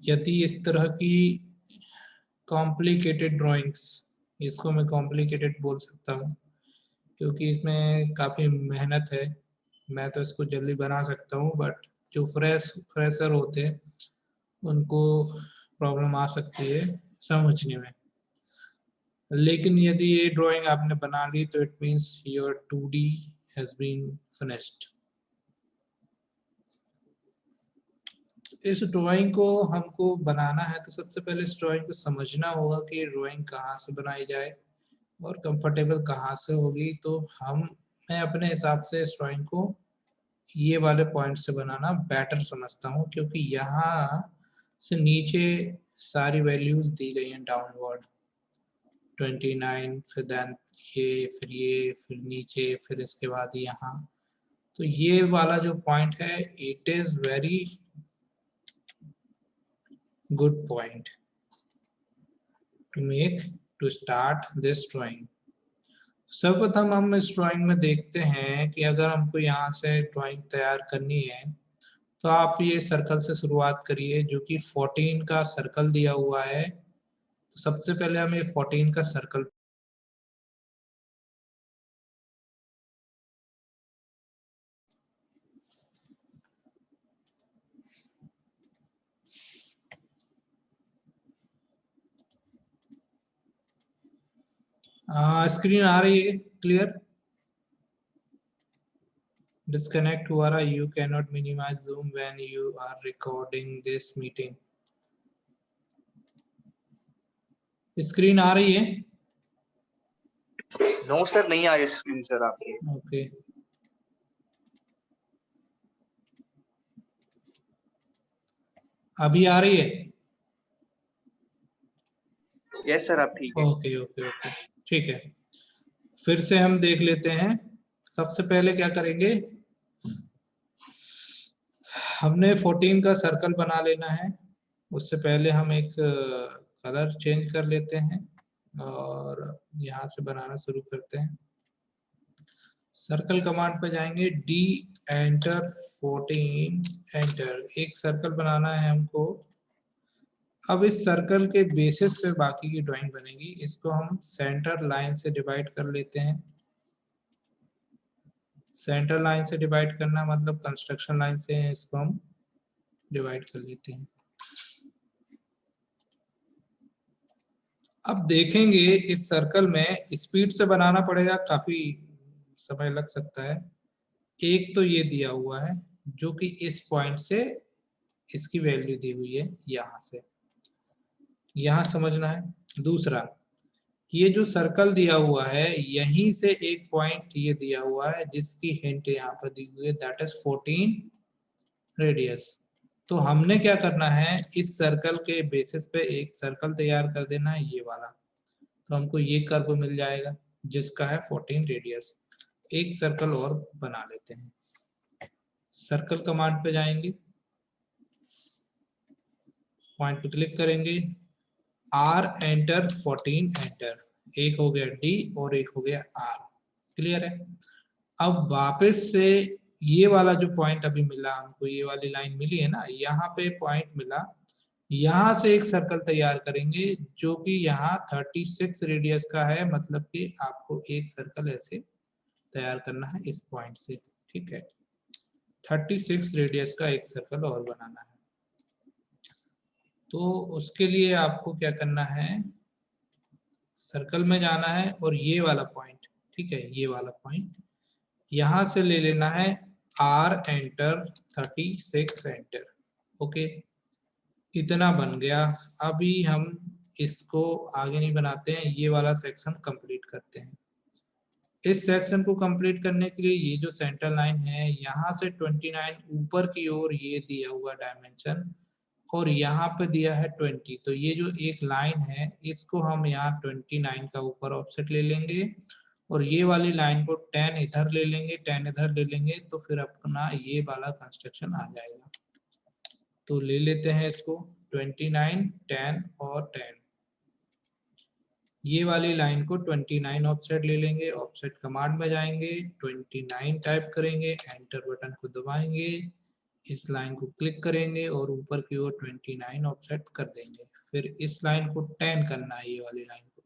यदि इस तरह की कॉम्प्लिकेटेड ड्राइंग्स, इसको मैं कॉम्प्लिकेटेड बोल सकता हूँ क्योंकि इसमें काफ़ी मेहनत है। मैं तो इसको जल्दी बना सकता हूँ, बट जो फ्रेशर होते हैं उनको प्रॉब्लम आ सकती है समझने में। लेकिन यदि ये ड्राइंग आपने बना ली तो it means your 2D has been finished. इस ड्राइंग को हमको बनाना है तो सबसे पहले इस ड्राइंग को समझना होगा कि ये ड्राइंग कहाँ से बनाई जाए और कंफर्टेबल कहाँ से होगी। तो मैं अपने हिसाब से इस ड्राइंग को ये वाले पॉइंट से बनाना बेटर समझता हूँ, क्योंकि यहाँ से नीचे सारी वैल्यूज दी गई हैं डाउनवर्ड 29, फिर देन ये फिर नीचे, फिर इसके बाद यहाँ। तो ये वाला जो पॉइंट है it is very good point two start this drawing. सर्वप्रथम हम इस ड्राइंग में देखते हैं कि अगर हमको यहाँ से ड्राइंग तैयार करनी है तो आप ये सर्कल से शुरुआत करिए, जो कि 14 का सर्कल दिया हुआ है। तो सबसे पहले हम ये 14 का सर्कल स्क्रीन आ रही है क्लियर? डिस्कनेक्ट हुआ रहा, you can not minimize Zoom when you are recording this meeting. Screen आ रही है? नो सर, नहीं आ रही स्क्रीन सर आपकी। ओके अभी आ रही है? यस सर, आप ठीक है। ओके ओके ओके ठीक है। फिर से हम देख लेते हैं। सबसे पहले क्या करेंगे, हमने 14 का सर्कल बना लेना है। उससे पहले हम एक कलर चेंज कर लेते हैं और यहाँ से बनाना शुरू करते हैं। सर्कल कमांड पे जाएंगे, डी एंटर 14 एंटर। एक सर्कल बनाना है हमको। अब इस सर्कल के बेसिस पे बाकी की ड्राइंग बनेगी। इसको हम सेंटर लाइन से डिवाइड कर लेते हैं। सेंटर लाइन से डिवाइड करना मतलब कंस्ट्रक्शन लाइन से इसको हम डिवाइड कर लेते हैं। अब देखेंगे इस सर्कल में स्पीड से बनाना पड़ेगा, काफी समय लग सकता है। एक तो ये दिया हुआ है जो कि इस पॉइंट से इसकी वैल्यू दी हुई है, यहाँ से यहाँ समझना है। दूसरा, ये जो सर्कल दिया हुआ है यहीं से एक पॉइंट ये दिया हुआ है जिसकी हिंट यहाँ पर दी हुई है, दैट इज 14 रेडियस। तो हमने क्या करना है, इस सर्कल के बेसिस पे एक सर्कल तैयार कर देना है, ये वाला। तो हमको ये कर्व मिल जाएगा जिसका है 14 रेडियस। एक सर्कल और बना लेते हैं। सर्कल कमांड पे जाएंगे, पॉइंट पे क्लिक करेंगे, आर एंटर 14 एंटर। एक हो गया डी और एक हो गया आर। क्लियर है? अब वापस से ये वाला जो पॉइंट अभी मिला हमको, ये वाली लाइन मिली है ना, यहाँ पे पॉइंट मिला, यहाँ से एक सर्कल तैयार करेंगे जो कि यहाँ 36 रेडियस का है। मतलब कि आपको एक सर्कल ऐसे तैयार करना है इस पॉइंट से। ठीक है, 36 रेडियस का एक सर्कल और बनाना है। तो उसके लिए आपको क्या करना है, सर्कल में जाना है और ये वाला पॉइंट, ठीक है, ये वाला पॉइंट यहां से ले लेना है, आर एंटर 36 एंटर। ओके, इतना बन गया। अभी हम इसको आगे नहीं बनाते हैं, ये वाला सेक्शन कंप्लीट करते हैं। इस सेक्शन को कंप्लीट करने के लिए ये जो सेंटर लाइन है यहाँ से 29 ऊपर की ओर ये दिया हुआ डायमेंशन और यहाँ पे दिया है 20। तो ये जो एक लाइन है इसको हम यहाँ 29 का ऊपर ऑफसेट ले लेंगे और ये वाली लाइन को 10 इधर ले लेंगे, 10 इधर ले लेंगे, तो फिर अपना ये वाला कंस्ट्रक्शन आ जाएगा। तो ले लेते हैं इसको 29, 10 और 10। ये वाली लाइन को 29 ऑफसेट ले लेंगे। ऑफसेट कमांड में जाएंगे, 29 टाइप करेंगे, एंटर बटन को दबाएंगे। इस लाइन को क्लिक करेंगे और ऊपर की ओर 29 ऑफसेट कर देंगे। फिर इस लाइन को 10 करना है, ये वाली लाइन को।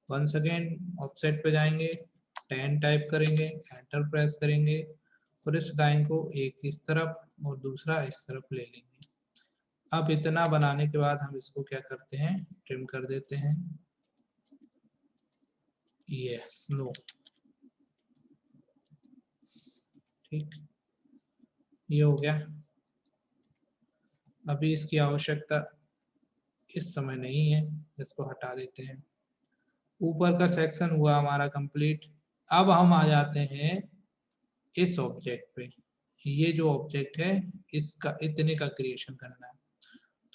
वंस अगेन ऑफसेट पे जाएंगे, 10 टाइप करेंगे, एंटर प्रेस करेंगे और इस लाइन को एक इस तरफ और दूसरा इस तरफ ले लेंगे। अब इतना बनाने के बाद हम इसको क्या करते हैं, ट्रिम कर देते हैं। ये स्लो, ठीक, ये हो गया। अभी इसकी आवश्यकता इस समय नहीं है, इसको हटा देते हैं। ऊपर का सेक्शन हुआ हमारा कंप्लीट। अब हम आ जाते हैं इस ऑब्जेक्ट पे। ये जो ऑब्जेक्ट है इसका इतने का क्रिएशन करना है।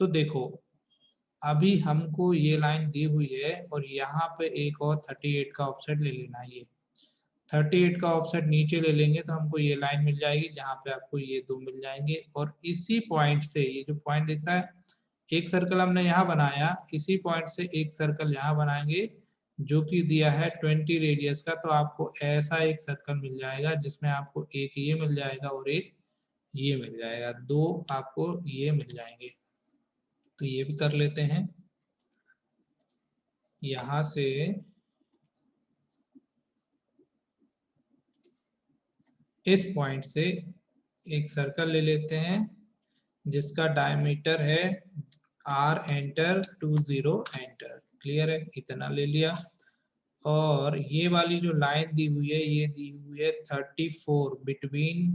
तो देखो अभी हमको ये लाइन दी हुई है और यहाँ पे एक और 38 का ऑफसेट ले लेना है। ये 38 का ऑफसेट नीचे ले लेंगे तो हमको ये लाइन मिल जाएगी, जहाँ पे आपको ये दो मिल जाएंगे। और इसी पॉइंट से, ये जो पॉइंट दिख रहा है, एक सर्कल हमने यहाँ बनाया, इसी पॉइंट से एक सर्कल यहाँ बनाएंगे जो कि दिया है 20 रेडियस का। तो आपको ऐसा एक सर्कल मिल जाएगा जिसमें आपको एक ये मिल जाएगा और एक ये मिल जाएगा, दो आपको ये मिल जाएंगे। तो ये भी कर लेते हैं। यहाँ से इस पॉइंट से एक सर्कल ले लेते हैं जिसका डायमीटर है r एंटर 20 एंटर। क्लियर है, इतना ले लिया। और ये वाली जो लाइन दी हुई है, ये दी हुई है 34 बिटवीन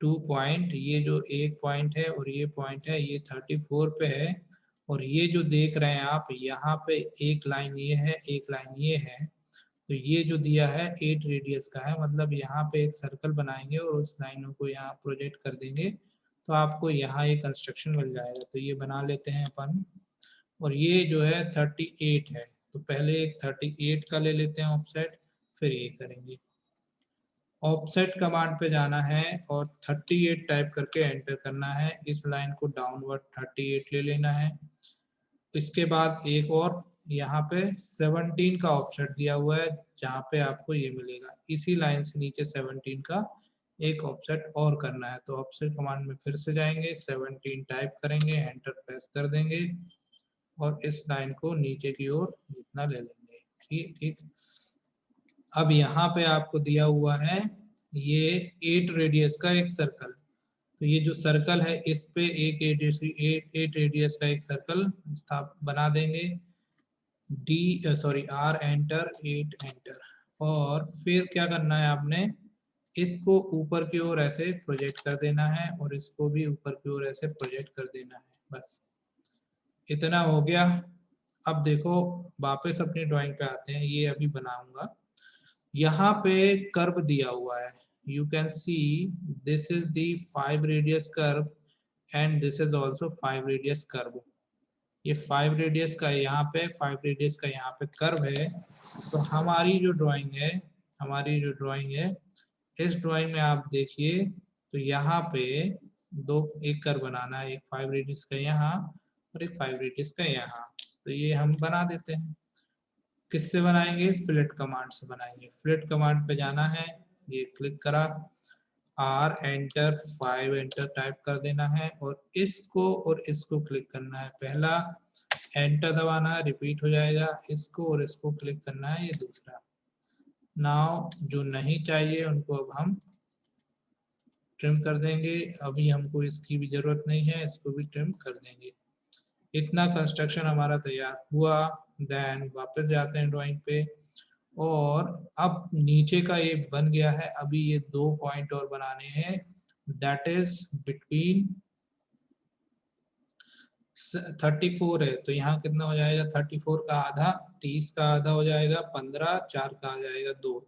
2 पॉइंट। ये जो एक पॉइंट है और ये पॉइंट है, ये 34 पे है। और ये जो देख रहे हैं आप, यहाँ पे एक लाइन ये है, एक लाइन ये है। तो ये जो दिया है 8 रेडियस का है, मतलब यहाँ पे एक सर्कल बनाएंगे और उस लाइनों को यहाँ प्रोजेक्ट कर देंगे तो आपको यहाँ एक कंस्ट्रक्शन मिल जाएगा। तो ये बना लेते हैं अपन। और ये जो है 38 है, तो पहले एक 38 का ले लेते हैं ऑफसेट, फिर ये करेंगे। ऑफसेट कमांड पे जाना है और 38 टाइप करके एंटर करना है। इस लाइन को डाउनवर्ड 38 ले लेना है। इसके बाद एक और यहाँ पे 17 का ऑफसेट दिया हुआ है, जहाँ पे आपको ये मिलेगा। इसी लाइन से नीचे 17 का एक ऑफसेट और करना है। तो ऑफसेट कमांड में फिर से जाएंगे, 17 टाइप करेंगे, एंटर प्रेस कर देंगे और इस लाइन को नीचे की ओर इतना ले लेंगे। ठीक ठीक। अब यहाँ पे आपको दिया हुआ है ये 8 रेडियस का एक सर्कल। तो ये जो सर्कल है इस पे एक 8 रेडियस का एक सर्कल बना देंगे। R enter 8 enter. और फिर क्या करना है आपने, इसको ऊपर की ओर ऐसे प्रोजेक्ट कर देना है और इसको भी ऊपर की ओर ऐसे प्रोजेक्ट कर देना है। बस इतना हो गया। अब देखो वापस अपनी ड्राइंग पे आते हैं। ये अभी बनाऊंगा। यहाँ पे कर्व दिया हुआ है, you can see this is the 5 radius curve and this is also 5 radius curve. ये 5 रेडियस का यहाँ पे, 5 रेडियस का यहाँ पे कर्व है। तो हमारी जो ड्राइंग है, इस ड्राइंग में आप देखिए तो यहाँ पे दो एक कर्व बनाना है, एक 5 रेडियस का यहाँ और एक 5 रेडियस का यहाँ। तो ये हम बना देते हैं। किससे बनाएंगे, फिलेट कमांड से बनाएंगे। फिलेट कमांड पे जाना है, ये क्लिक करा, R एंटर 5 एंटर टाइप कर देना है और इसको क्लिक करना है। पहला एंटर दबाना है, रिपीट हो जाएगा। इसको और इसको क्लिक करना है, ये दूसरा। नाउ जो नहीं चाहिए उनको अब हम ट्रिम कर देंगे। अभी हमको इसकी भी जरूरत नहीं है, इसको भी ट्रिम कर देंगे। इतना कंस्ट्रक्शन हमारा तैयार हुआ। देन वापस जाते हैं ड्राइंग पे और अब नीचे का ये बन गया है। अभी ये 2 पॉइंट और बनाने हैं, दैट इज बिटवीन 34 है। तो यहाँ कितना हो जाएगा, 34 का आधा 30 का आधा हो जाएगा 15, 4 का आ जाएगा 2,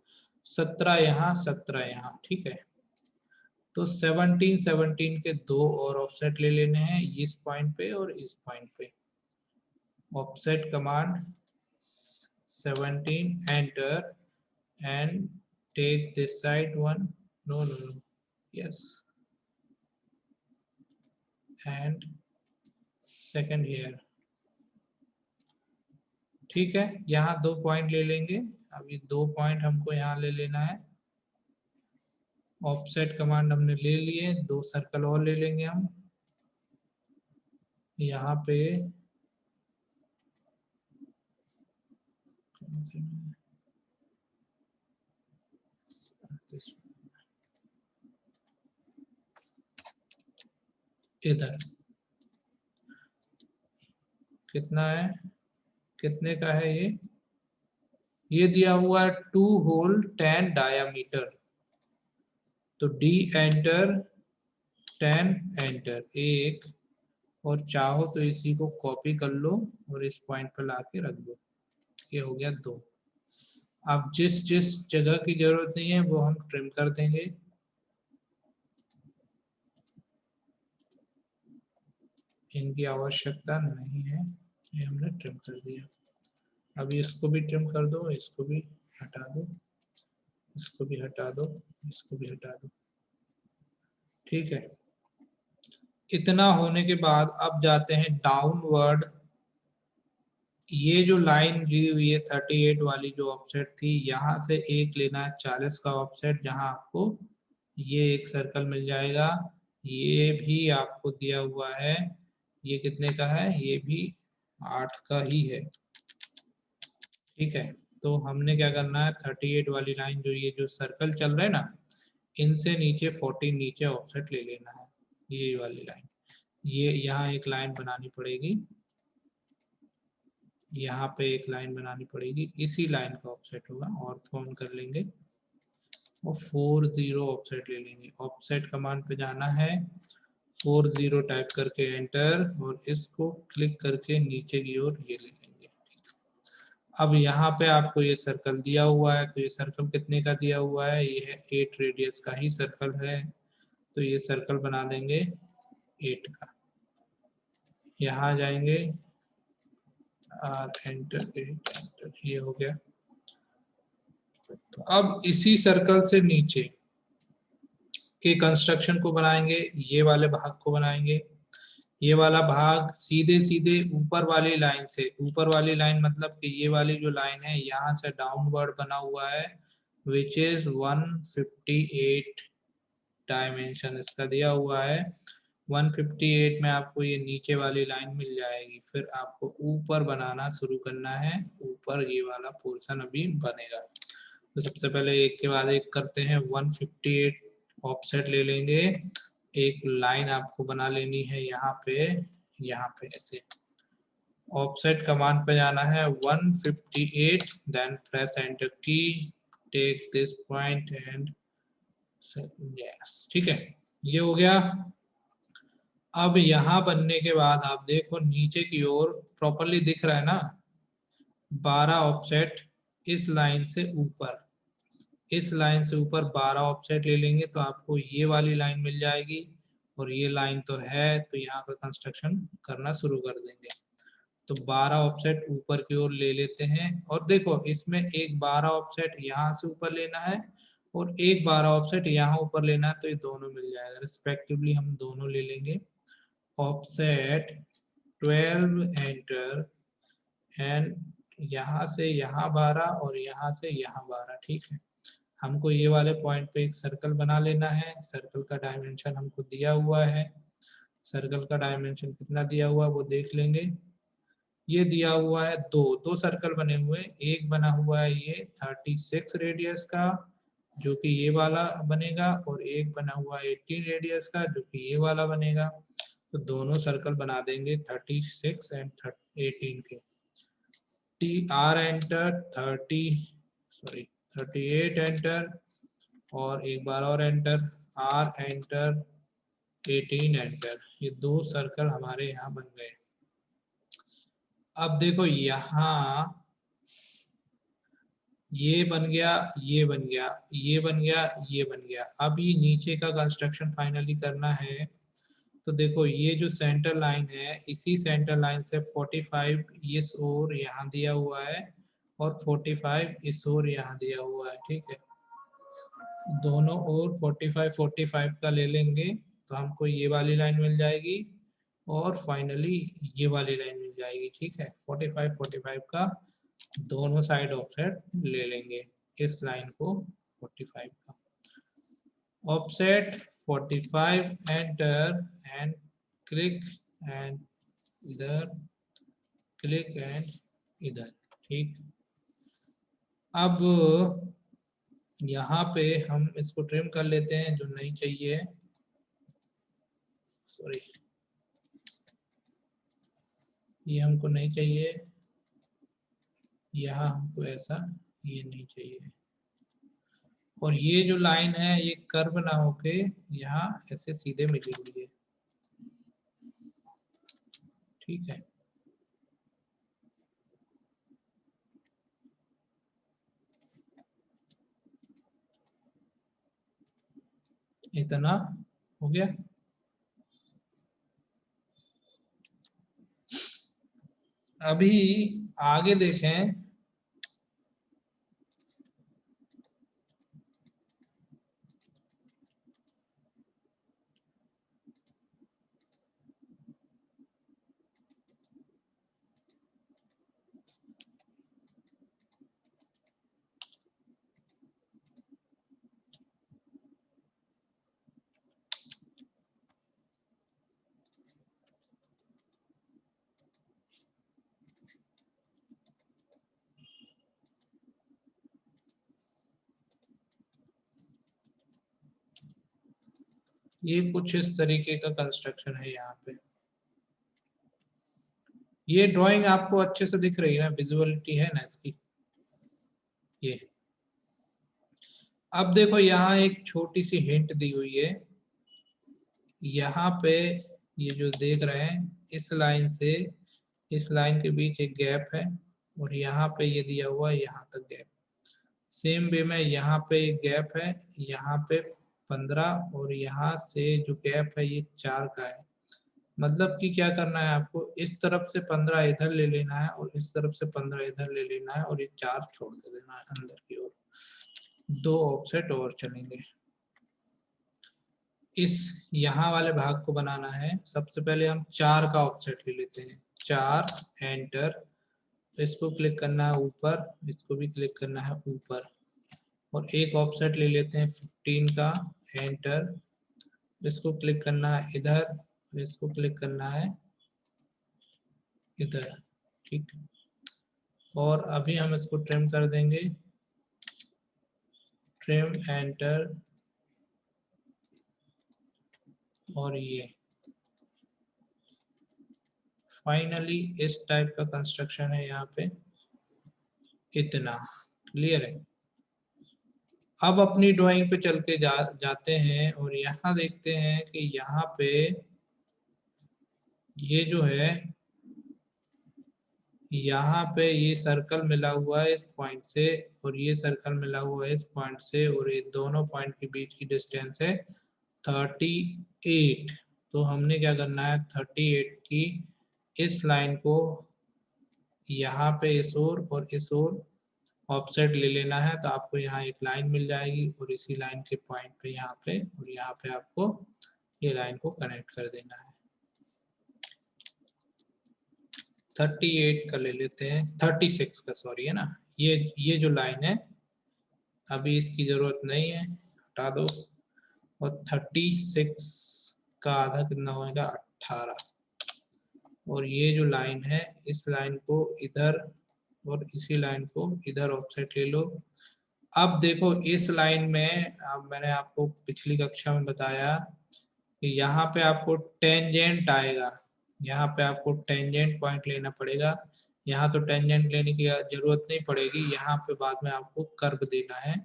17 यहाँ 17 यहाँ। ठीक है, तो 17 के दो और ऑफसेट ले लेने हैं, इस पॉइंट पे और इस पॉइंट पे। Offset command 17 enter and take this side one, no, yes, and second here। ठीक है, यहाँ 2 पॉइंट ले लेंगे। अब ये 2 पॉइंट हमको यहाँ ले लेना है ऑफसेट कमांड हमने ले लिए, 2 सर्कल और ले लेंगे हम यहाँ पे। इधर कितना है, कितने का है ये दिया हुआ है 2 होल 10 डायामीटर। तो डी एंटर 10 एंटर 1, और चाहो तो इसी को कॉपी कर लो और इस पॉइंट पर लाके रख दो। ये हो गया 2। अब जिस जिस जगह की जरूरत नहीं है वो हम ट्रिम कर देंगे। इनकी आवश्यकता नहीं है, ये हमने ट्रिम कर दिया। अभी इसको भी ट्रिम कर दो, इसको भी हटा दो, इसको भी हटा दो, इसको भी हटा दो। ठीक है, इतना होने के बाद अब जाते हैं डाउनवर्ड। ये जो लाइन ली हुई है 38 वाली जो ऑफसेट थी, यहाँ से एक लेना है 40 का ऑफसेट, जहां आपको ये एक सर्कल मिल जाएगा। ये भी आपको दिया हुआ है, ये कितने का है, ये भी 8 का ही है। ठीक है, तो हमने क्या करना है, 38 वाली लाइन जो ये जो सर्कल चल रहा है ना, इनसे नीचे 40 नीचे ऑफसेट ले लेना है। ये वाली लाइन, ये यहाँ एक लाइन बनानी पड़ेगी, यहाँ पे एक लाइन बनानी पड़ेगी, इसी लाइन का ऑफसेट होगा, ऑर्थो ऑन कर लेंगे और 40 ऑफसेट ले लेंगे। ऑफसेट कमांड पे जाना है, 40 टाइप करके एंटर, और इसको क्लिक करके नीचे की ओर ये ले लेंगे। अब यहाँ पे आपको ये सर्कल दिया हुआ है, तो ये सर्कल कितने का दिया हुआ है, ये है 8 रेडियस का ही सर्कल है, तो ये सर्कल बना देंगे 8 का। यहाँ जाएंगे आर एंटर 8 एंटर, ये हो गया। तो अब इसी सर्कल से नीचे के कंस्ट्रक्शन को बनाएंगे, ये वाले भाग को बनाएंगे। ये वाला भाग सीधे सीधे ऊपर वाली लाइन से, ऊपर वाली लाइन मतलब कि ये वाली जो लाइन है यहाँ से डाउनवर्ड बना हुआ है, विच इज 158 डायमेंशन इसका दिया हुआ है। 158 में आपको ये नीचे वाली लाइन मिल जाएगी। फिर आपको ऊपर बनाना शुरू करना है, ऊपर ये वाला पोर्शन अभी बनेगा। तो सबसे पहले एक के बाद एक करते हैं। 158 ऑफसेट ले लेंगे, एक लाइन आपको बना लेनी है यहाँ पे ऐसे। ऑफसेट कमांड पे जाना है, 158, then press enter key, take this point and yes, ठीक है, ये हो गया। अब यहाँ बनने के बाद आप देखो नीचे की ओर प्रॉपरली दिख रहा है ना, 12 ऑफसेट इस लाइन से ऊपर, इस लाइन से ऊपर 12 ऑफसेट ले लेंगे तो आपको ये वाली लाइन मिल जाएगी। और ये लाइन तो है, तो यहाँ का कंस्ट्रक्शन करना शुरू कर देंगे। तो 12 ऑफसेट ऊपर की ओर ले लेते हैं, और देखो इसमें एक 12 ऑफसेट यहाँ से ऊपर लेना है और एक 12 ऑफसेट यहाँ ऊपर लेना है, तो ये दोनों मिल जाएगा रिस्पेक्टिवली, हम दोनों ले लेंगे। ऑफसेट 12 एंटर, एंड यहाँ से यहाँ 12 और यहाँ से यहाँ 12। ठीक है, हमको ये वाले पॉइंट पे एक सर्कल बना लेना है। सर्कल का डायमेंशन हमको दिया हुआ है, सर्कल का डायमेंशन कितना दिया हुआ है वो देख लेंगे। ये दिया हुआ है दो सर्कल बने हुए, एक बना हुआ है ये 36 रेडियस का जो कि ये वाला बनेगा, और एक बना हुआ है 18 रेडियस का जो कि ये वाला बनेगा। तो दोनों सर्कल बना देंगे 36 एंड 18 के। टी आर एंटर 38 एंटर, और एक बार और एंटर, आर एंटर 18 एंटर। ये दो सर्कल हमारे यहाँ बन गए। अब देखो यहाँ ये बन गया, ये बन गया, ये बन गया, ये बन गया। अब ये नीचे का कंस्ट्रक्शन फाइनली करना है। तो देखो ये जो सेंटर लाइन है, इसी सेंटर लाइन से 45 इस ओर यहाँ दिया हुआ है और 45 इस ओर यहाँ दिया हुआ है। ठीक है, दोनों ओर 45 का ले लेंगे तो हमको ये वाली लाइन मिल जाएगी और फाइनली ये वाली लाइन मिल जाएगी। ठीक है, 45 का दोनों साइड ऑफसेट ले लेंगे, इस लाइन को 45 का। Offset 45, enter and click and इधर क्लिक एंड इधर। ठीक, अब यहाँ पे हम इसको ट्रिम कर लेते हैं जो नहीं चाहिए, सॉरी ये हमको नहीं चाहिए, यहाँ हमको ऐसा ये नहीं चाहिए, और ये जो लाइन है ये कर्व ना होके यहाँ ऐसे सीधे मिली हुई है। ठीक है, इतना हो गया। अभी आगे देखें, ये कुछ इस तरीके का कंस्ट्रक्शन है यहाँ पे। ये ड्राइंग आपको अच्छे से दिख रही है ना, विजुअलिटी है ना इसकी। ये अब देखो यहाँ एक छोटी सी हिंट दी हुई है, यहाँ पे ये जो देख रहे हैं इस लाइन से इस लाइन के बीच एक गैप है, और यहाँ पे ये दिया हुआ है यहाँ तक गैप। सेम वे में यहाँ पे एक गैप है, यहाँ पे 15, और यहाँ से जो गैप है ये 4 का है। मतलब कि क्या करना है आपको, इस तरफ से 15 इधर ले लेना है और इस तरफ से 15 इधर ले लेना है, और ये 4 छोड़ दे देना है अंदर की ओर। 2 ऑफसेट और चलेंगे। इस यहाँ वाले भाग को बनाना है, सबसे पहले हम 4 का ऑफसेट ले लेते हैं। 4, एंटर, इसको क्लिक करना है ऊपर, इसको भी क्लिक करना है ऊपर, और एक ऑफसेट ले लेते हैं 15 का, एंटर, इसको क्लिक करना है इधर, इसको क्लिक करना है इधर। ठीक, और अभी हम इसको ट्रिम कर देंगे, ट्रिम, एंटर, और ये फाइनली इस टाइप का कंस्ट्रक्शन है यहाँ पे। इतना क्लियर है। अब अपनी ड्राइंग पे चल के जाते हैं और यहाँ देखते हैं कि यहाँ पे ये जो है, यहाँ पे ये सर्कल मिला हुआ है इस पॉइंट से, और ये सर्कल मिला हुआ है इस पॉइंट से, और ये दोनों पॉइंट के बीच की डिस्टेंस है 38। तो हमने क्या करना है, 38 की इस लाइन को यहाँ पे इस ओर और इस ओर ऑफसेट ले लेना है, तो आपको यहाँ एक लाइन मिल जाएगी, और इसी लाइन के पॉइंट पे यहाँ पे और यहाँ पे आपको ये लाइन को कनेक्ट कर देना है। 38 का ले लेते हैं, 36 का सॉरी है ना, ये जो लाइन है अभी इसकी जरूरत नहीं है, हटा दो। और 36 का आधा कितना होगा, 18। और ये जो लाइन है इस लाइन को इधर और इसी लाइन को इधर ऑफसेट ले लो। अब देखो इस लाइन में, अब मैंने आपको पिछली कक्षा में बताया कि यहाँ पे आपको टेंजेंट आएगा, यहाँ पे आपको टेंजेंट पॉइंट लेना पड़ेगा। यहाँ तो टेंजेंट लेने की जरूरत नहीं पड़ेगी, यहाँ पे बाद में आपको कर्व देना है,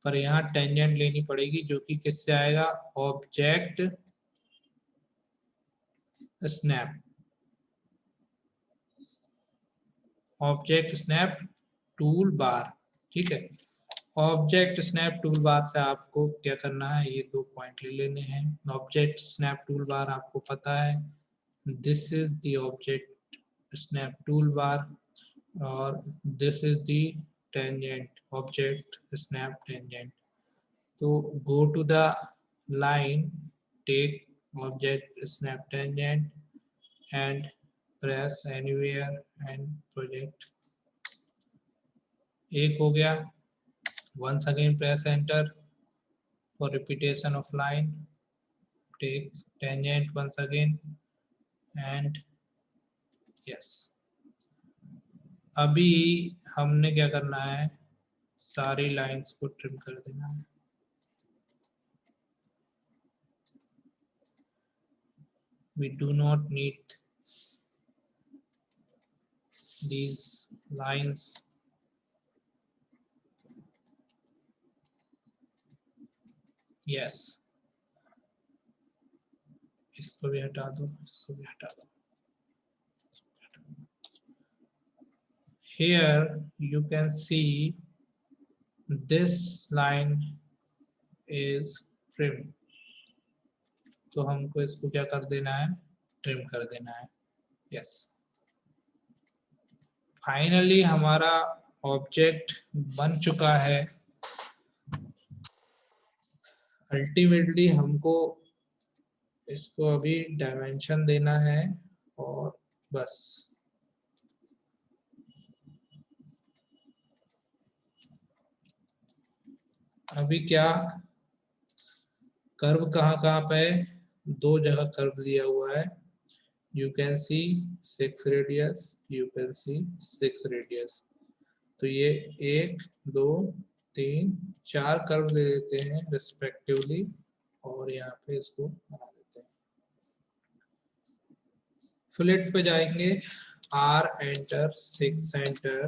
पर यहाँ टेंजेंट लेनी पड़ेगी, जो कि किससे आएगा, object snap, object snap tool बार। ठीक है, ऑब्जेक्ट स्नैप टूल बार से आपको क्या करना है, ये 2 पॉइंट ले लेने हैं। ऑब्जेक्ट स्नैप टूल बार आपको पता है, this is the object snap tool bar, और this is the tangent, object snap tangent. तो go to the line, take object snap tangent and press anywhere and project। एक हो गया, once again press enter, for repetition of line, take tangent once again and yes. अभी हमने क्या करना है, सारी लाइंस को ट्रिम कर देना है। We do not need these lines. Yes. इसको भी हटा दो, इसको भी हटा दो। Here you can see this line is trim. तो हमको इसको क्या कर देना है, ट्रिम कर देना है। यस, फाइनली हमारा ऑब्जेक्ट बन चुका है। अल्टीमेटली हमको इसको अभी डायमेंशन देना है और बस। अभी क्या कर्व कहाँ पे है, दो जगह कर्व दिया हुआ है। You can see 6 radius, you can see 6 radius. तो ये 1 2 3 4 कर्व दे देते हैं रिस्पेक्टिवली और यहाँ पे इसको बना देते हैं। फिलेट पे जाएंगे, R enter 6 center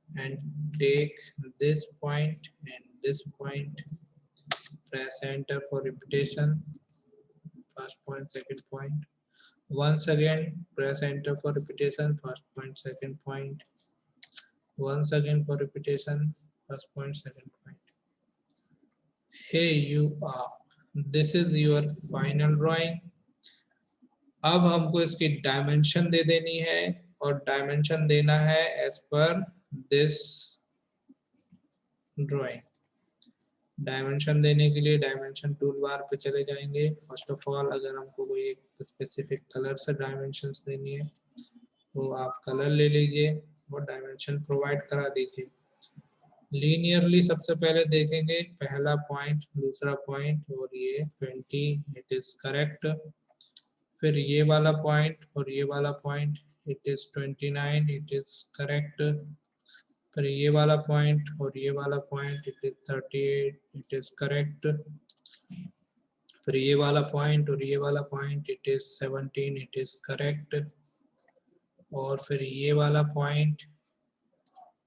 and take this point and this point, press enter for repetition, first point second point, once again press enter for repetition, first point second point, once again for repetition, first point second point. Hey you are, this is your final drawing। अब हमको इसकी dimension दे देनी है और dimension देना है as per this drawing. Dimension देने के लिए डायमेंशन टूल बार पे चले जाएंगे। फर्स्ट ऑफ ऑल अगर हमको कोई एक स्पेसिफिक कलर से डायमेंशंस देनी है तो आप कलर ले लीजिए और डायमेंशन प्रोवाइड करा दीजिए। लीनियरली सबसे पहले देखेंगे पहला पॉइंट, दूसरा पॉइंट और ये 20, इट इज करेक्ट। फिर ये वाला पॉइंट और ये वाला point, it is 29, it is correct. फिर ये वाला पॉइंट और ये वाला point, it is 38, it is correct. फिर ये वाला पॉइंट और ये वाला point, it is 17, it is correct. और फिर ये वाला पॉइंट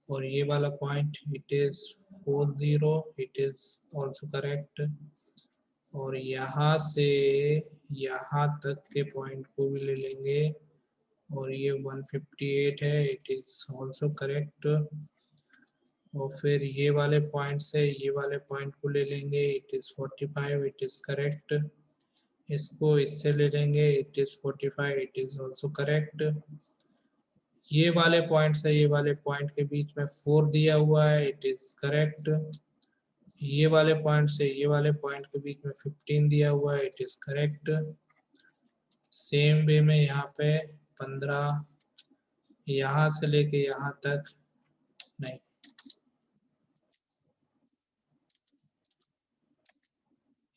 और ये वाला point, it is 40, it is also correct. और यहाँ से यहाँ तक के पॉइंट को भी ले लेंगे और ये 158 है, इट इज ऑल्सो करेक्ट। और फिर ये वाले पॉइंट से ये वाले पॉइंट को ले लेंगे, it is 45, it is correct. इसको इससे ले लेंगे, it is 45, it is also correct. ये वाले पॉइंट से ये वाले पॉइंट के बीच में 4 दिया हुआ है, इट इज करेक्ट। ये वाले पॉइंट से ये वाले पॉइंट के बीच में 15 दिया हुआ है, it is correct. Same way में यहाँ पे 15, यहाँ से लेके यहाँ तक नहीं,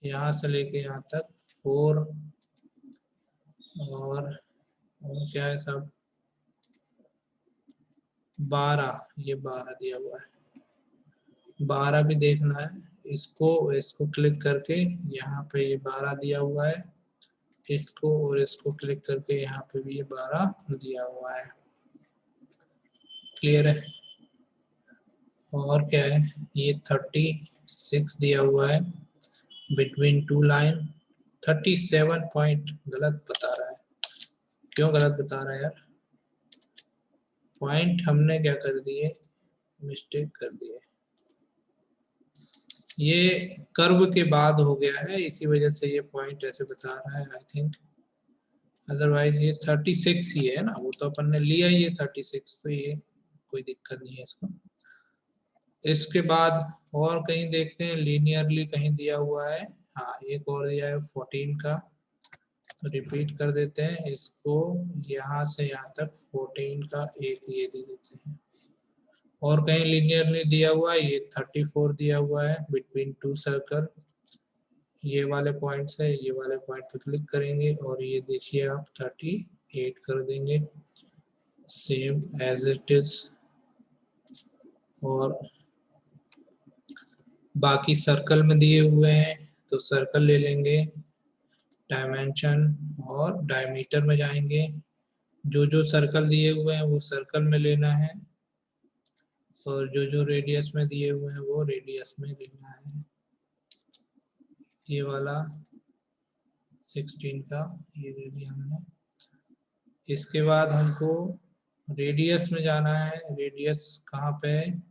यहाँ से लेके यहाँ तक 4 और क्या है सब 12, ये 12 दिया हुआ है। 12 भी देखना है, इसको क्लिक करके यहाँ पे ये 12 दिया हुआ है, इसको और इसको क्लिक करके यहाँ पे भी ये 12 दिया हुआ है। क्लियर है? और क्या है, ये 36 दिया हुआ है बिटवीन टू लाइन। 37 पॉइंट गलत बता रहा है। क्यों गलत बता रहा है यार? पॉइंट हमने क्या कर दिए, मिस्टेक कर दिए। ये कर्व के बाद हो गया है, इसी वजह से ये पॉइंट ऐसे बता रहा है आई थिंक। अदरवाइज ये 36 ही है ना, वो तो अपन ने लिया ही है 36, तो ये कोई दिक्कत नहीं है इसको। इसके बाद और कहीं देखते हैं, लीनियरली कहीं दिया हुआ है, हाँ एक और दिया है 14 का, तो रिपीट कर देते हैं इसको, यहाँ से यहाँ तक 14 का एक ये दे देते हैं। और कहीं लीनियरली दिया हुआ है, ये 34 दिया हुआ है बिटवीन टू सर्कल, ये वाले पॉइंट्स है, ये वाले पॉइंट पे क्लिक करेंगे और ये देखिए आप 38 कर देंगे, सेम एज इट इज। और बाकी सर्कल में दिए हुए हैं तो सर्कल ले लेंगे, डायमेंशन और डायमीटर में जाएंगे, जो जो सर्कल दिए हुए हैं वो सर्कल में लेना है, और जो जो रेडियस में दिए हुए हैं वो रेडियस में लेना है। ये वाला 16 का ये ले लिया हमने। इसके बाद हमको रेडियस में जाना है। रेडियस कहाँ पे है?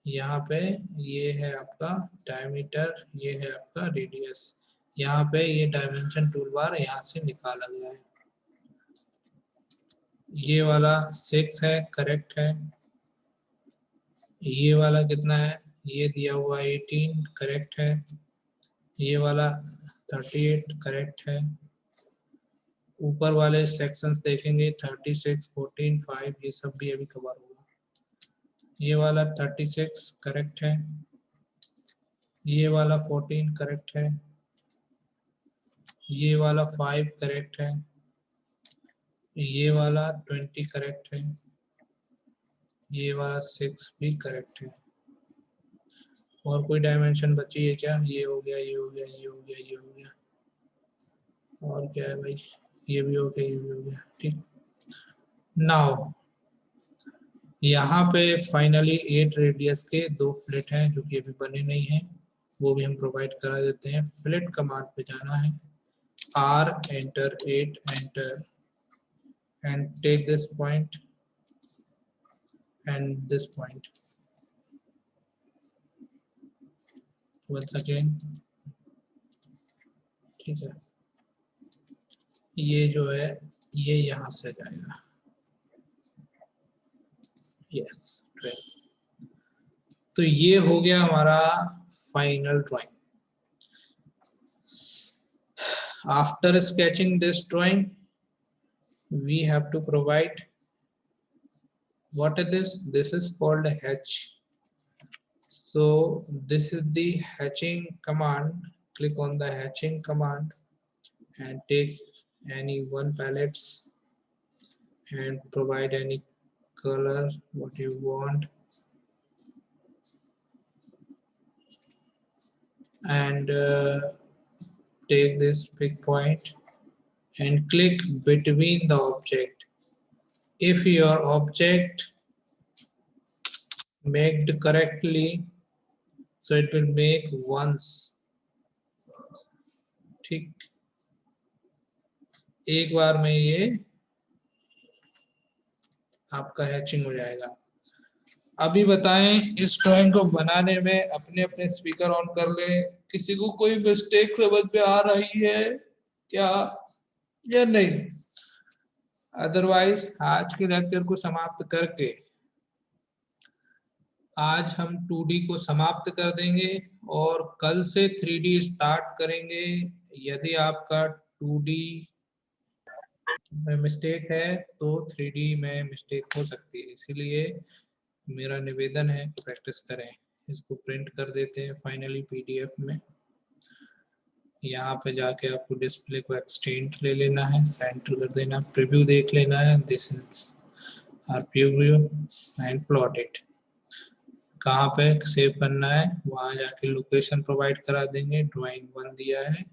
यहाँ पे ये है आपका डायमीटर, ये है आपका रेडियस। यहाँ पे ये डायमेंशन टूल बार यहाँ से निकाला गया है। ये वाला 6 है, करेक्ट है। ये वाला कितना है? ये दिया हुआ 18, करेक्ट है। ये वाला 38, करेक्ट है। ऊपर वाले सेक्शंस देखेंगे 36, 14, 5, ये सब भी अभी कवर होगा। ये वाला 36 करेक्ट है। ये वाला 14 करेक्ट है। ये वाला 5 करेक्ट है। ये वाला 20 करेक्ट है। ये वाला 6 भी करेक्ट है। और कोई डायमेंशन बची है क्या? ये हो गया, ये हो गया, ये हो गया, ये हो गया। और क्या है भाई? ये भी हो गया, ये भी हो गया, ठीक। नाउ यहाँ पे फाइनली 8 रेडियस के 2 फ्लेट हैं जो कि अभी बने नहीं हैं, वो भी हम प्रोवाइड करा देते हैं। फ्लेट कमांड पे जाना है, R enter 8 enter and take this point and this point once again, ठीक है। ये जो है ये यहाँ से जाएगा, यस। तो ये हो गया हमारा final drawing. After sketching this drawing we have to provide, what is this? This is called hatch. So this is the hatching command. Click on the hatching command and take any one palettes and provide any color what you want, and take this pick point and click between the object. If your object made correctly, so it will make once, ठीक। एक बार में ये आपका hatching हो जाएगा। अभी बताएं इस ड्राइंग को बनाने में अपने अपने स्पीकर ऑन कर ले, किसी को कोई मिस्टेक समझ में आ रही है क्या या नहीं? अदरवाइज आज के लेक्चर को समाप्त करके आज हम 2D को समाप्त कर देंगे और कल से 3D स्टार्ट करेंगे। यदि आपका 2D में मिस्टेक है तो 3D में मिस्टेक हो सकती है, इसीलिए मेरा निवेदन है कि प्रैक्टिस करें। इसको प्रिंट कर देते हैं फाइनली PDF में। यहाँ पे जाके आपको डिस्प्ले को एक्सटेंड ले लेना है, सेंटर कर देना, प्रीव्यू देख लेना है। This is our preview and plot it. कहाँ पे सेव करना है वहाँ जाके लोकेशन प्रोवाइड करा देंगे। ड्राइंग 1 दिया है,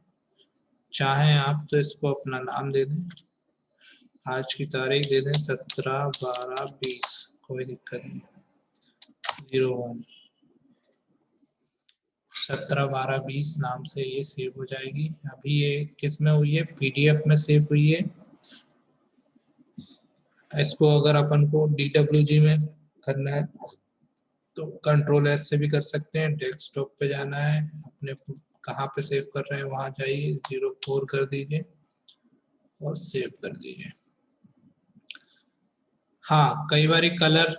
चाहे आप तो इसको अपना नाम दे दें, आज की तारीख दे दें 17/12/20, कोई दिक्कत नहीं। 01 17/12/20 नाम से ये सेव हो जाएगी। अभी ये किस में हुई है? PDF में सेव हुई है। इसको अगर अपन को DWG में करना है तो Ctrl+S से भी कर सकते हैं। डेस्कटॉप पे जाना है, अपने कहाँ पे सेव कर रहे हैं वहां जाइए, 04 कर दीजिए और सेव कर दीजिए। हाँ, कई बार कलर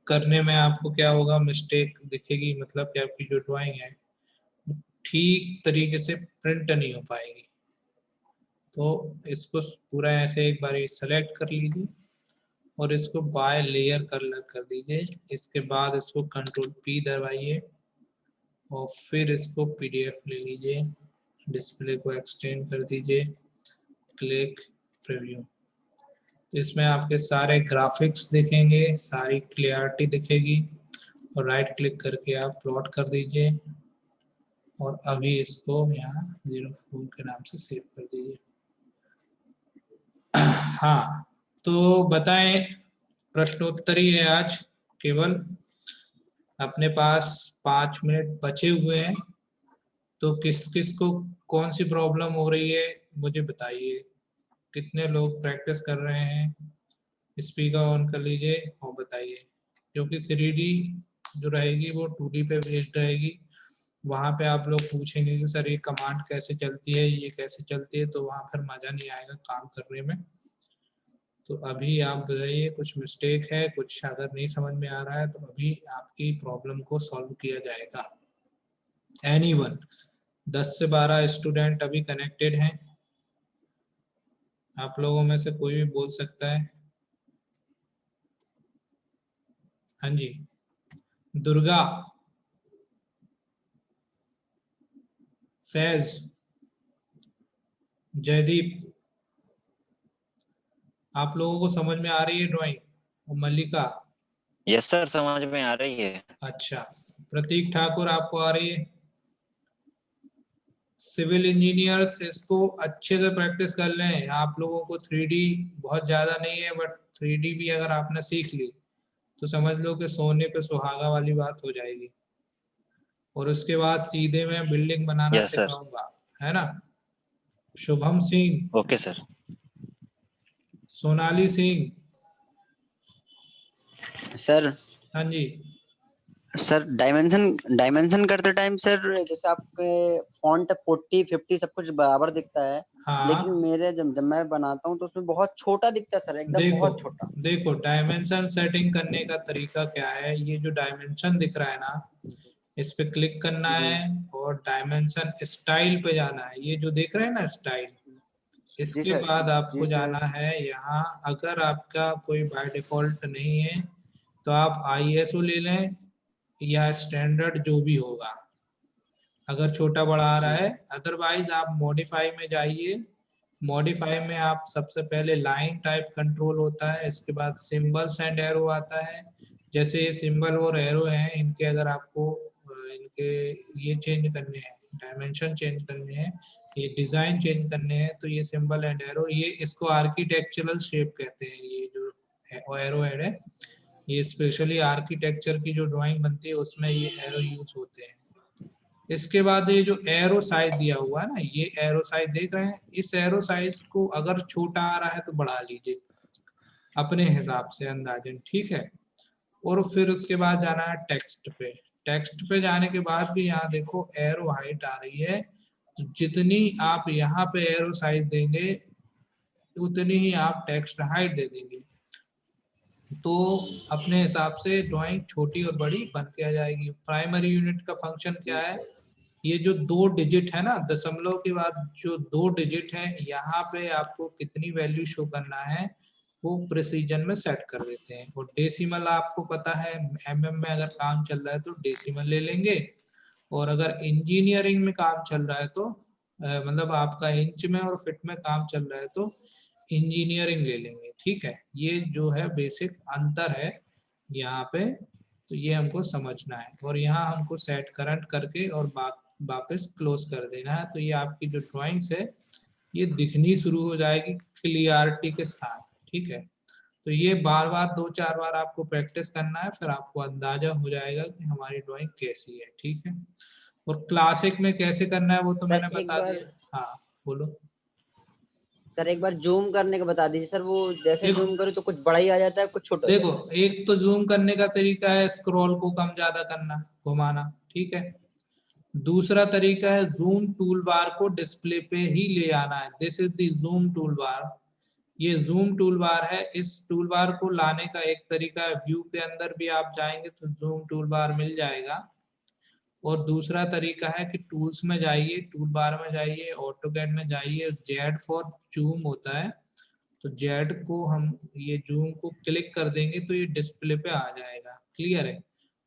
करने में आपको क्या होगा, मिस्टेक दिखेगी, मतलब कि आपकी जो ड्राइंग है ठीक तरीके से प्रिंट नहीं हो पाएगी। तो इसको पूरा ऐसे एक बार सेलेक्ट कर लीजिए और इसको बाय लेयर कलर कर दीजिए। इसके बाद इसको Ctrl+P दबाइए और फिर इसको PDF ले लीजिए डिस्प्ले को एक्सटेंड कर दीजिए, क्लिक प्रीव्यू। तो इसमें आपके सारे ग्राफिक्स दिखेंगे, सारी क्लियरिटी दिखेगी, और राइट क्लिक करके आप प्लॉट कर दीजिए, और अभी इसको यहाँ 04 के नाम से सेव कर दीजिए। हाँ, तो बताएं, प्रश्नोत्तरी है आज केवल, अपने पास 5 मिनट बचे हुए हैं, तो किस किस को कौन सी प्रॉब्लम हो रही है मुझे बताइए। कितने लोग प्रैक्टिस कर रहे हैं, स्पीकर ऑन कर लीजिए और बताइए, क्योंकि 3D जो रहेगी वो 2D पे बेस्ड रहेगी। वहाँ पे आप लोग पूछेंगे कि सर ये कमांड कैसे चलती है, ये कैसे चलती है, तो वहाँ फिर मजा नहीं आएगा काम करने में। तो अभी आप बताइए, कुछ मिस्टेक है, कुछ अगर नहीं समझ में आ रहा है तो अभी आपकी प्रॉब्लम को सॉल्व किया जाएगा। एनीवन, 10 से 12 स्टूडेंट अभी कनेक्टेड हैं, आप लोगों में से कोई भी बोल सकता है। हाँ जी, दुर्गा, फैज, जयदीप, आप लोगों को समझ में आ रही है ड्राइंग? मल्लिका? यस सर, समझ में आ रही है। अच्छा, प्रतीक ठाकुर आपको आ रही है? सिविल इंजीनियर्स इसको अच्छे से प्रैक्टिस कर लें। आप लोगों को 3D बहुत ज्यादा नहीं है, बट 3D भी अगर आपने सीख ली तो समझ लो कि सोने पे सुहागा वाली बात हो जाएगी। और उसके बाद सीधे मैं बिल्डिंग बनाना यस सर। सिखाऊंगा, है ना? Shubham Singh, okay sir. Sonali Singh. Sir हाँ जी, सर डायमेंशन डायमेंशन करते टाइम सर, जैसे आपके फॉन्ट 40 50 सब कुछ बराबर दिखता है, लेकिन हाँ, मेरे जब जब मैं बनाता हूँ तो उसमें बहुत छोटा दिखता है सर, एकदम देखो बहुत छोटा। देखो, डायमेंशन सेटिंग करने का तरीका क्या है। ये जो डायमेंशन दिख रहा है ना, इस पे क्लिक करना जी है और डायमेंशन स्टाइल पे जाना है। ये जो देख रहे हैं ना स्टाइल, जी इसके सर। बाद जी आपको सर। जाना है यहाँ। अगर आपका कोई बाय डिफॉल्ट नहीं है तो आप ISO ले लें या स्टैंडर्ड जो भी होगा, अगर छोटा बड़ा आ रहा जी है। अदरवाइज आप मॉडिफाई में जाइए। मॉडिफाई में आप सबसे पहले लाइन टाइप कंट्रोल होता है, इसके बाद सिंबल्स एंड एरो आता है। जैसे ये सिंबल और एरो हैं, इनके अगर आपको इनके ये चेंज करने हैं, डायमेंशन चेंज करने हैं, ये डिजाइन चेंज करने हैं, तो ये सिंबल एंड एरो, ये इसको आर्किटेक्चरल शेप कहते हैं। ये जो एरो हेड है, ये स्पेशली आर्किटेक्चर की जो ड्राइंग बनती है उसमें ये एरो यूज होते हैं। इसके बाद ये जो एरो साइज दिया हुआ है ना, ये एरो साइज देख रहे हैं, इस एरो साइज को अगर छोटा आ रहा है तो बढ़ा लीजिए अपने हिसाब से अंदाजन, ठीक है। और फिर उसके बाद जाना है टेक्स्ट पे। टेक्स्ट पे जाने के बाद भी यहाँ देखो एरो हाइट आ रही है, तो जितनी आप यहाँ पे एरो साइज देंगे उतनी ही आप टेक्स्ट हाइट दे देंगे, तो अपने हिसाब से ड्राइंग छोटी और बड़ी बन के आ जाएगी। प्राइमरी यूनिट का फंक्शन क्या है, ये जो 2 डिजिट है ना, दशमलव के बाद जो 2 डिजिट है, यहाँ पे आपको कितनी वैल्यू शो करना है वो प्रिसीजन में सेट कर देते हैं। और डेसिमल आपको पता है, MM में अगर काम चल रहा है तो डेसिमल ले लेंगे, और अगर इंजीनियरिंग में काम चल रहा है तो मतलब आपका इंच में और फिट में काम चल रहा है तो इंजीनियरिंग ले लेंगे, ठीक है। ये जो है बेसिक अंतर है यहाँ पे, तो ये हमको समझना है। और यहाँ हमको सेट करंट करके और वापस क्लोज कर देना है, तो ये आपकी जो ड्राइंग्स है ये दिखनी शुरू हो जाएगी क्लियरिटी के साथ, ठीक है। तो ये बार बार 2-4 बार आपको प्रैक्टिस करना है, फिर आपको अंदाजा हो जाएगा कि हमारी ड्राइंग कैसी है, ठीक है। और क्लासिक में कैसे करना है वो तो मैंने सर एक बता बार दिया। हाँ बोलो। सर एक बार जूम करने का बता दीजिए सर, वो जैसे देखो जूम करो तो कुछ बड़ा ही आ जाता है, कुछ छोटा हो देखो, जाता है। एक तो जूम करने का तरीका है स्क्रॉल को कम ज्यादा करना, घुमाना, ठीक है। दूसरा तरीका है जूम टूल बार को डिस्प्ले पे ही ले आना है। This is the zoom tool bar. ये जूम टूल बार है। इस टूल बार को लाने का एक तरीका है, व्यू के अंदर भी आप जाएंगे तो जूम टूल बार मिल जाएगा। और दूसरा तरीका है कि टूल्स में जाइए, टूल बार में जाइए, ऑटोकैड में जाइए, जेड फॉर जूम होता है, तो जेड को हम ये जूम को क्लिक कर देंगे तो ये डिस्प्ले पे आ जाएगा, क्लियर है।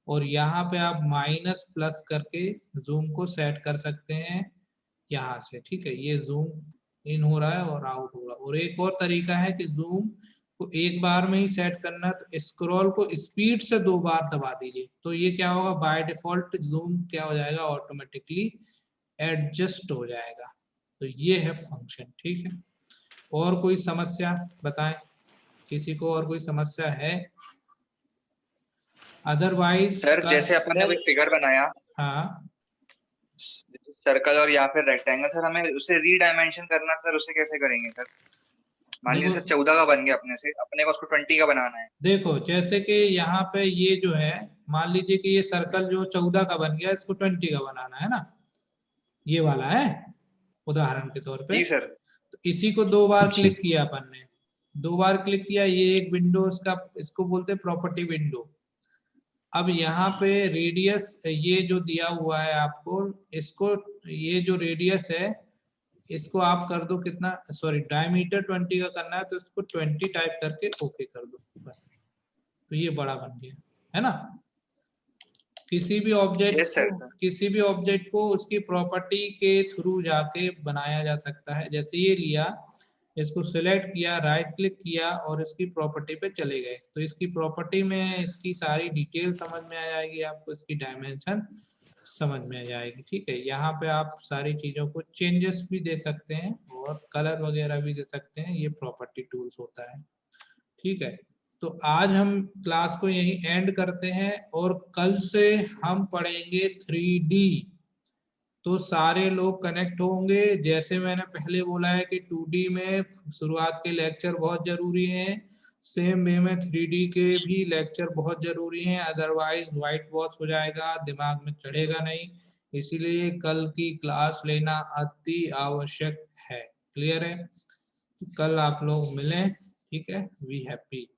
और यहाँ पे आप माइनस प्लस करके जूम को सेट कर सकते हैं, यहाँ से, ठीक है। ये जूम इन हो रहा है और आउट हो रहा है। और एक और तरीका है कि जूम को एक बार में ही सेट करना है, तो स्क्रॉल को स्पीड से 2 बार दबा दीजिए, तो ये क्या होगा, बाय डिफॉल्ट जूम क्या हो जाएगा, ऑटोमेटिकली एडजस्ट हो जाएगा। तो ये है फंक्शन, ठीक है। और कोई समस्या बताएं, किसी को और कोई समस्या है? अदरवाइज सर जैसे अपन ने कोई फिगर बनाया, हाँ सर्कल और या फिर रेक्टेंगल, सर हमें उसे रीडायमेंशन करना, सर उसे कैसे करेंगे सर? मान लीजिए 14 का बन गया अपने से, अपने को उसको 20 का बनाना है। देखो, जैसे कि यहाँ पे ये जो है, मान लीजिए कि ये सर्कल जो 14 का बन गया, इसको 20 का बनाना है ना, ये वाला है उदाहरण के तौर पे। जी सर। तो इसी को 2 बार क्लिक किया अपन ने, 2 बार क्लिक किया, ये एक विंडो इसका, इसको बोलते हैं प्रॉपर्टी विंडो। अब यहाँ पे रेडियस ये जो दिया हुआ है आपको, इसको ये जो रेडियस है इसको आप कर दो कितना, सॉरी डायमीटर 20 का करना है, तो इसको 20 टाइप करके ओके कर दो बस। तो ये बड़ा बन गया है ना। किसी भी ऑब्जेक्ट को उसकी प्रॉपर्टी के थ्रू जाके बनाया जा सकता है। जैसे ये लिया, इसको सिलेक्ट किया, राइट क्लिक किया और इसकी प्रॉपर्टी पे चले गए, तो इसकी प्रॉपर्टी में इसकी सारी डिटेल समझ में आ जाएगी आपको, इसकी डायमेंशन समझ में आ जाएगी, ठीक है। यहाँ पे आप सारी चीजों को चेंजेस भी दे सकते हैं और कलर वगैरह भी दे सकते हैं, ये प्रॉपर्टी टूल्स होता है, ठीक है। तो आज हम क्लास को यहीं एंड करते हैं और कल से हम पढ़ेंगे 3D। तो सारे लोग कनेक्ट होंगे। जैसे मैंने पहले बोला है कि 2D में शुरुआत के लेक्चर बहुत जरूरी हैं, सेम वे में 3D के भी लेक्चर बहुत जरूरी हैं, अदरवाइज व्हाइट वॉश हो जाएगा, दिमाग में चढ़ेगा नहीं। इसीलिए कल की क्लास लेना अति आवश्यक है। क्लियर है? कल आप लोग मिलें, ठीक है। We happy.